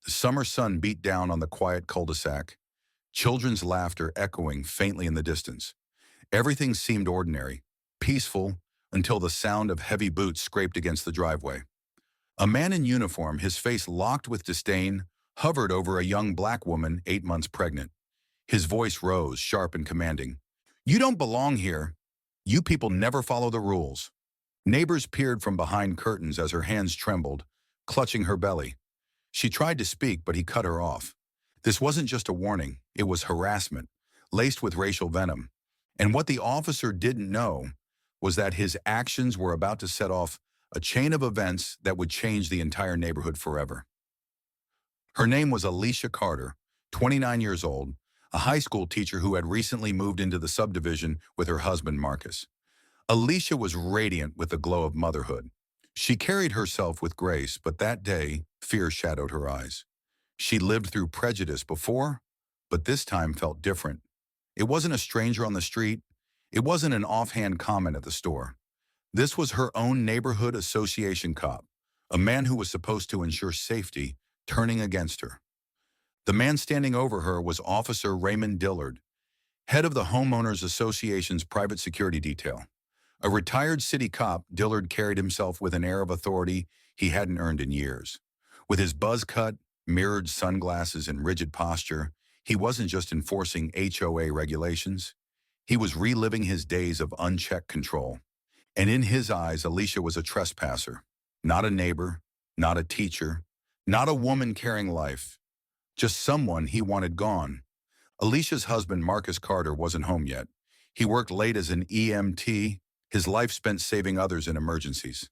The summer sun beat down on the quiet cul-de-sac, children's laughter echoing faintly in the distance. Everything seemed ordinary, peaceful, until the sound of heavy boots scraped against the driveway. A man in uniform, his face locked with disdain, hovered over a young black woman 8 months pregnant. His voice rose, sharp and commanding. "You don't belong here. You people never follow the rules." Neighbors peered from behind curtains as her hands trembled, clutching her belly. She tried to speak, but he cut her off. This wasn't just a warning, it was harassment, laced with racial venom. And what the officer didn't know was that his actions were about to set off a chain of events that would change the entire neighborhood forever. Her name was Alicia Carter, 29 years old, a high school teacher who had recently moved into the subdivision with her husband Marcus. Alicia was radiant with the glow of motherhood. She carried herself with grace, but that day, fear shadowed her eyes. She lived through prejudice before, but this time felt different. It wasn't a stranger on the street. It wasn't an offhand comment at the store. This was her own neighborhood association cop, a man who was supposed to ensure safety, turning against her. The man standing over her was Officer Raymond Dillard, head of the Homeowners Association's private security detail. A retired city cop, Dillard carried himself with an air of authority he hadn't earned in years. With his buzz cut, mirrored sunglasses, and rigid posture, he wasn't just enforcing HOA regulations. He was reliving his days of unchecked control. And in his eyes, Alicia was a trespasser, not a neighbor, not a teacher, not a woman carrying life, just someone he wanted gone. Alicia's husband, Marcus Carter, wasn't home yet. He worked late as an EMT, his life spent saving others in emergencies.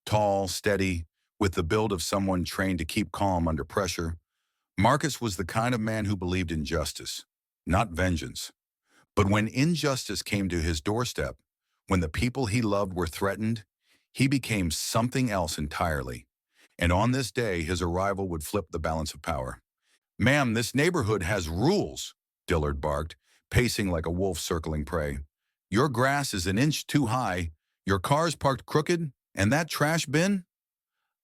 Tall, steady, with the build of someone trained to keep calm under pressure, Marcus was the kind of man who believed in justice, not vengeance. But when injustice came to his doorstep, when the people he loved were threatened, he became something else entirely. And on this day, his arrival would flip the balance of power. "Ma'am, this neighborhood has rules," Dillard barked, pacing like a wolf circling prey. "Your grass is an inch too high, your car's parked crooked, and that trash bin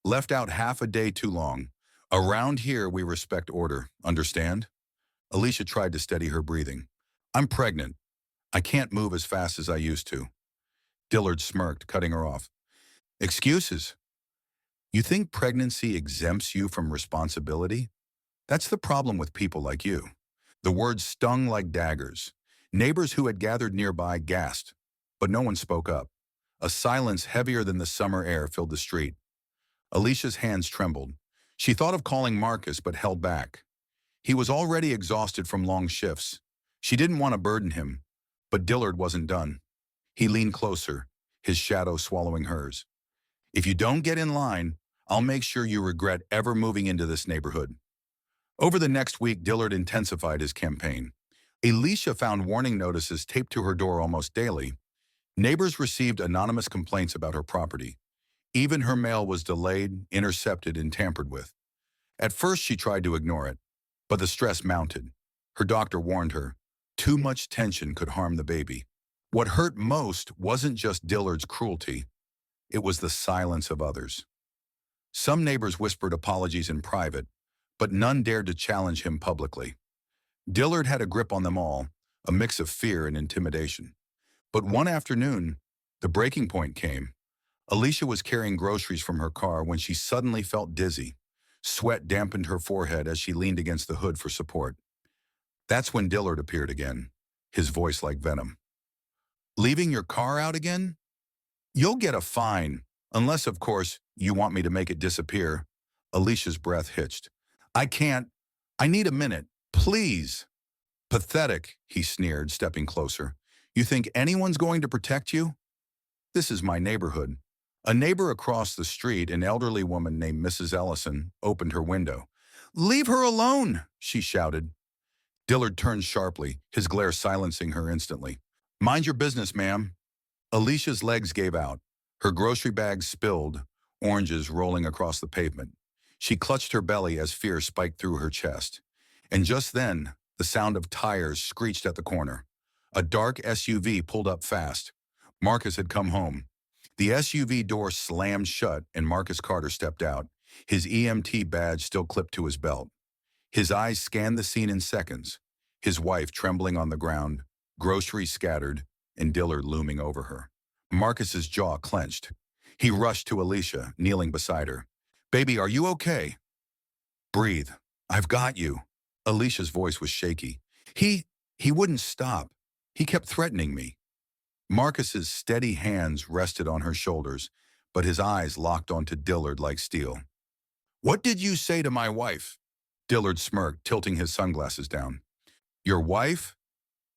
left out half a day too long. Around here, we respect order, understand?" Alicia tried to steady her breathing. "I'm pregnant. I can't move as fast as I used to." Dillard smirked, cutting her off. "Excuses? You think pregnancy exempts you from responsibility? That's the problem with people like you." The words stung like daggers. Neighbors who had gathered nearby gasped, but no one spoke up. A silence heavier than the summer air filled the street. Alicia's hands trembled. She thought of calling Marcus, but held back. He was already exhausted from long shifts. She didn't want to burden him, but Dillard wasn't done. He leaned closer, his shadow swallowing hers. "If you don't get in line, I'll make sure you regret ever moving into this neighborhood." Over the next week, Dillard intensified his campaign. Alicia found warning notices taped to her door almost daily. Neighbors received anonymous complaints about her property. Even her mail was delayed, intercepted, and tampered with. At first, she tried to ignore it, but the stress mounted. Her doctor warned her, too much tension could harm the baby. What hurt most wasn't just Dillard's cruelty, it was the silence of others. Some neighbors whispered apologies in private, but none dared to challenge him publicly. Dillard had a grip on them all, a mix of fear and intimidation. But one afternoon, the breaking point came. Alicia was carrying groceries from her car when she suddenly felt dizzy. Sweat dampened her forehead as she leaned against the hood for support. That's when Dillard appeared again, his voice like venom. "Leaving your car out again? You'll get a fine, unless, of course, you want me to make it disappear." Alicia's breath hitched. "I can't. I need a minute. Please." "Pathetic," he sneered, stepping closer. "You think anyone's going to protect you? This is my neighborhood." A neighbor across the street, an elderly woman named Mrs. Ellison, opened her window. "Leave her alone," she shouted. Dillard turned sharply, his glare silencing her instantly. "Mind your business, ma'am." Alicia's legs gave out. Her grocery bag spilled, oranges rolling across the pavement. She clutched her belly as fear spiked through her chest. And just then, the sound of tires screeched at the corner. A dark SUV pulled up fast. Marcus had come home. The SUV door slammed shut and Marcus Carter stepped out, his EMT badge still clipped to his belt. His eyes scanned the scene in seconds, his wife trembling on the ground, groceries scattered, and Dillard looming over her. Marcus's jaw clenched. He rushed to Alicia, kneeling beside her. "Baby, are you okay? Breathe. I've got you." Alicia's voice was shaky. He wouldn't stop. He kept threatening me. Marcus's steady hands rested on her shoulders, but his eyes locked onto Dillard like steel. "What did you say to my wife?" Dillard smirked, tilting his sunglasses down. "Your wife?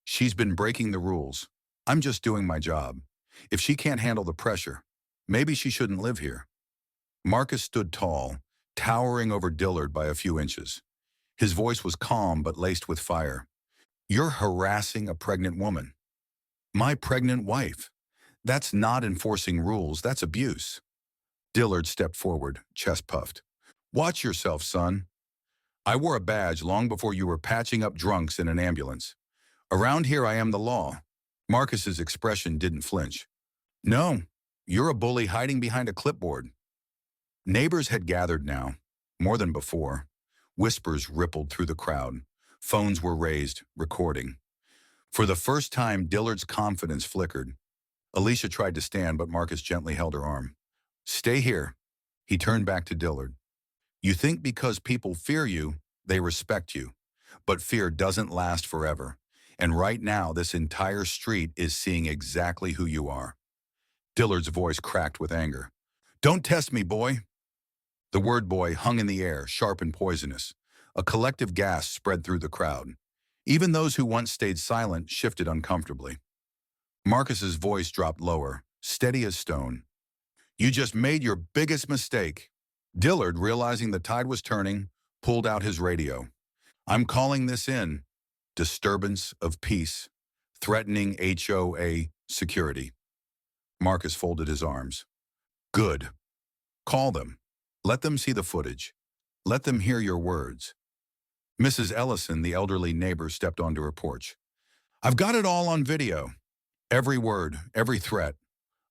She's been breaking the rules. I'm just doing my job. If she can't handle the pressure, maybe she shouldn't live here." Marcus stood tall, towering over Dillard by a few inches. His voice was calm but laced with fire. "You're harassing a pregnant woman. My pregnant wife. That's not enforcing rules, that's abuse." Dillard stepped forward, chest puffed. "Watch yourself, son. I wore a badge long before you were patching up drunks in an ambulance. Around here I am the law." Marcus's expression didn't flinch. "No, you're a bully hiding behind a clipboard." Neighbors had gathered now, more than before. Whispers rippled through the crowd. Phones were raised, recording. For the first time, Dillard's confidence flickered. Alicia tried to stand, but Marcus gently held her arm. "Stay here." He turned back to Dillard. "You think because people fear you, they respect you. But fear doesn't last forever. And right now, this entire street is seeing exactly who you are." Dillard's voice cracked with anger. "Don't test me, boy." The word boy hung in the air, sharp and poisonous. A collective gasp spread through the crowd. Even those who once stayed silent shifted uncomfortably. Marcus's voice dropped lower, steady as stone. "You just made your biggest mistake." Dillard, realizing the tide was turning, pulled out his radio. "I'm calling this in. Disturbance of peace. Threatening HOA security." Marcus folded his arms. "Good. Call them. Let them see the footage. Let them hear your words." Mrs. Ellison, the elderly neighbor, stepped onto her porch. "I've got it all on video. Every word, every threat."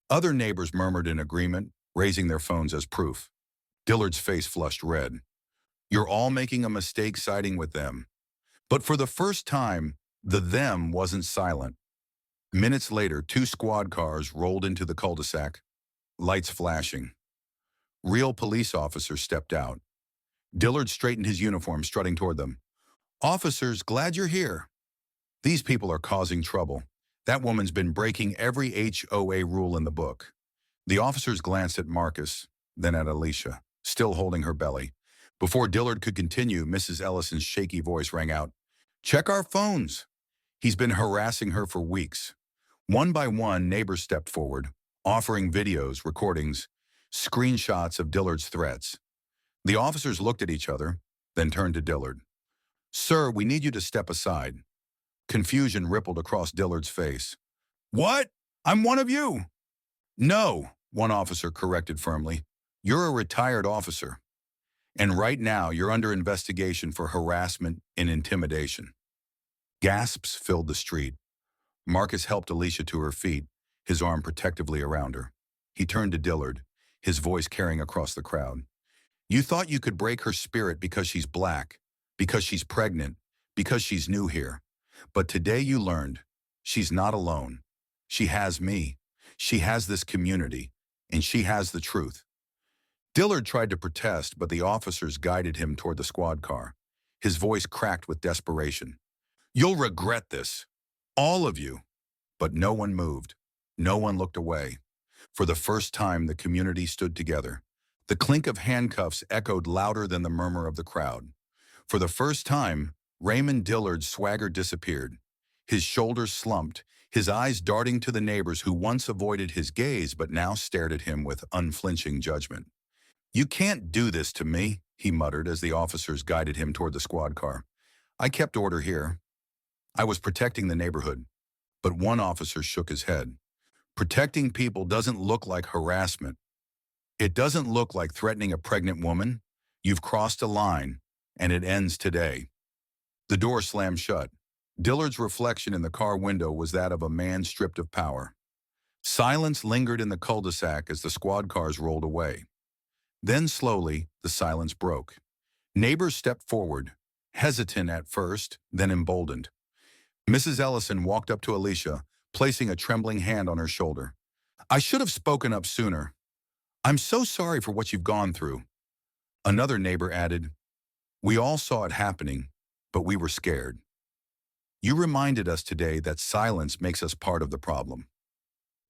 Other neighbors murmured in agreement, raising their phones as proof. Dillard's face flushed red. "You're all making a mistake siding with them." But for the first time, the them wasn't silent. Minutes later, 2 squad cars rolled into the cul-de-sac, lights flashing. Real police officers stepped out. Dillard straightened his uniform, strutting toward them. "Officers, glad you're here. These people are causing trouble. That woman's been breaking every HOA rule in the book." The officers glanced at Marcus, then at Alicia, still holding her belly. Before Dillard could continue, Mrs. Ellison's shaky voice rang out. "Check our phones." He's been harassing her for weeks. One by one, neighbors stepped forward, offering videos, recordings, screenshots of Dillard's threats. The officers looked at each other, then turned to Dillard. "Sir, we need you to step aside." Confusion rippled across Dillard's face. "What? I'm one of you." "No," one officer corrected firmly. "You're a retired officer. And right now, you're under investigation for harassment and intimidation." Gasps filled the street. Marcus helped Alicia to her feet, his arm protectively around her. He turned to Dillard, his voice carrying across the crowd. "You thought you could break her spirit because she's black, because she's pregnant, because she's new here. But today you learned she's not alone. She has me. She has this community, and she has the truth." Dillard tried to protest, but the officers guided him toward the squad car. His voice cracked with desperation. "You'll regret this. All of you." But no one moved. No one looked away. For the first time, the community stood together. The clink of handcuffs echoed louder than the murmur of the crowd. For the first time, Raymond Dillard's swagger disappeared. His shoulders slumped, his eyes darting to the neighbors who once avoided his gaze but now stared at him with unflinching judgment. "You can't do this to me," he muttered as the officers guided him toward the squad car. "I kept order here. I was protecting the neighborhood." But one officer shook his head. "Protecting people doesn't look like harassment. It doesn't look like threatening a pregnant woman. You've crossed a line, and it ends today." The door slammed shut. Dillard's reflection in the car window was that of a man stripped of power. Silence lingered in the cul-de-sac as the squad cars rolled away. Then slowly, the silence broke. Neighbors stepped forward, hesitant at first, then emboldened. Mrs. Ellison walked up to Alicia, placing a trembling hand on her shoulder. I should have spoken up sooner. I'm so sorry for what you've gone through. Another neighbor added, we all saw it happening, but we were scared. You reminded us today that silence makes us part of the problem.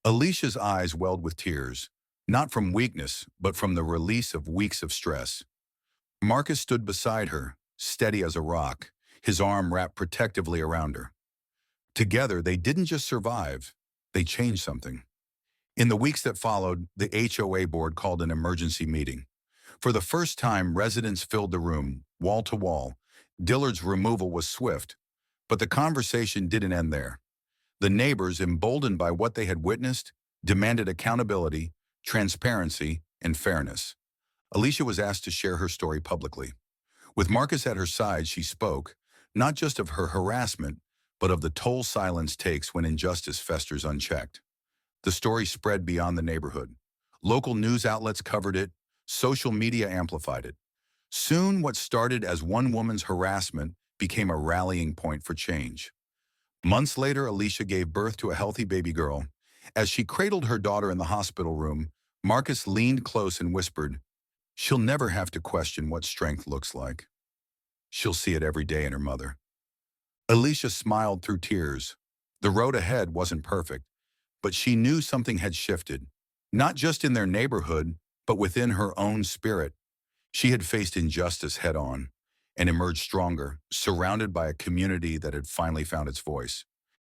Alicia's eyes welled with tears, not from weakness, but from the release of weeks of stress. Marcus stood beside her, steady as a rock, his arm wrapped protectively around her. Together, they didn't just survive, they changed something. In the weeks that followed, the HOA board called an emergency meeting. For the first time, residents filled the room, wall to wall. Dillard's removal was swift, but the conversation didn't end there. The neighbors, emboldened by what they had witnessed, demanded accountability, transparency, and fairness. Alicia was asked to share her story publicly. With Marcus at her side, she spoke, not just of her harassment, but of the toll silence takes when injustice festers unchecked. The story spread beyond the neighborhood. Local news outlets covered it, social media amplified it. Soon, what started as one woman's harassment became a rallying point for change. Months later, Alicia gave birth to a healthy baby girl. As she cradled her daughter in the hospital room, Marcus leaned close and whispered, she'll never have to question what strength looks like. She'll see it every day in her mother. Alicia smiled through tears. The road ahead wasn't perfect, but she knew something had shifted, not just in their neighborhood, but within her own spirit. She had faced injustice head-on and emerged stronger, surrounded by a community that had finally found its voice.